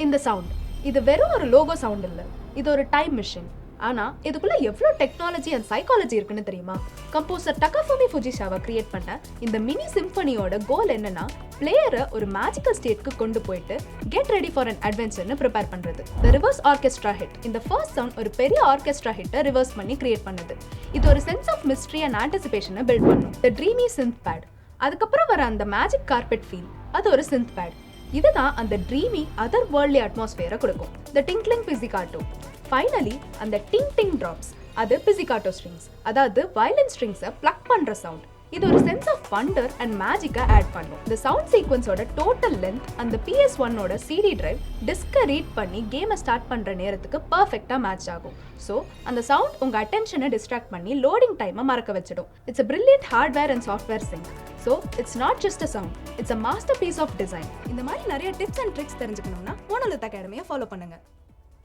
இந்த சவுண்ட் இது வெறும் ஒரு லோகோ சவுண்ட் இல்லை, இது ஒரு டைம் மிஷின். ஆனா இதுக்குள்ள எவ்வளவு டெக்னாலஜி அண்ட் சைக்காலஜி இருக்குன்னு தெரியுமா? கம்போசர் டகாஃபுமி ஃபுஜிசாவா கிரியேட் பண்ண இந்த மினி சிம்பனியோட கோல் என்னன்னா, பிளேயரை ஒரு மேஜிக்கல் ஸ்டேட்க்கு கொண்டு போயிட்டு கெட் ரெடி ஃபார் அன் அட்வென்ச்சர்னு ப்ரிப்பேர் பண்றது. தி ரிவர்ஸ் ஆர்கெஸ்ட்ரா ஹிட், இந்த ஃபர்ஸ்ட் சவுண்ட் ஒரு பெரிய ஆர்கெஸ்ட்ரா ஹிட்டை ரிவர்ஸ் பண்ணி கிரியேட் பண்ணுது. இது ஒரு சென்ஸ் ஆஃப் மிஸ்ட்ரி அண்ட் ஆன்டிசிபேஷனை பில்ட் பண்ணும். தி ட்ரீமி சிந்த் பேட், அதுக்கப்புறம் வர அந்த மேஜிக் கார்பெட் ஃபீல், அது ஒரு சிந்த் பேட். இதுதான் அந்த ட்ரீமி அதர் வேர்ல்ட்லி அட்மாஸ்பியரை கொடுக்கும். தி டிங்க்லிங் பிசிகாட்டோ, ஃபைனலி அந்த டிங் டிங் ட்ராப்ஸ், அது பிசிகாட்டோ ஸ்ட்ரிங்ஸ், அதாவது வயலின் ஸ்ட்ரிங்ஸை ப்ளக் பண்ற சவுண்ட். இது ஒரு சென்ஸ் ஆஃப் வண்டர் அண்ட் மேஜிக்கை ஆட் பண்ணும். இந்த சவுண்ட் சீக்வன்ஸோட டோட்டல் லென்த் அந்த PS1ஓட CD டிரைவ் டிஸ்கை ரீட் பண்ணி கேமை ஸ்டார்ட் பண்ற நேரத்துக்கு பர்ஃபெக்டா மேட்ச் ஆகும். ஸோ அந்த சவுண்ட் உங்க அட்டென்ஷனை டிஸ்ட்ராக்ட் பண்ணி லோடிங் டைமை மறக்க வச்சிடும். It's a brilliant hardware and software sync. So it's not just a sound, it's a masterpiece of design. இந்த மாதிரி நிறைய டிப்ஸ் அண்ட் ட்ரிக்ஸ் தெரிஞ்சுக்கணும்னா மோனோலித் அகாடமியை ஃபாலோ பண்ணுங்க.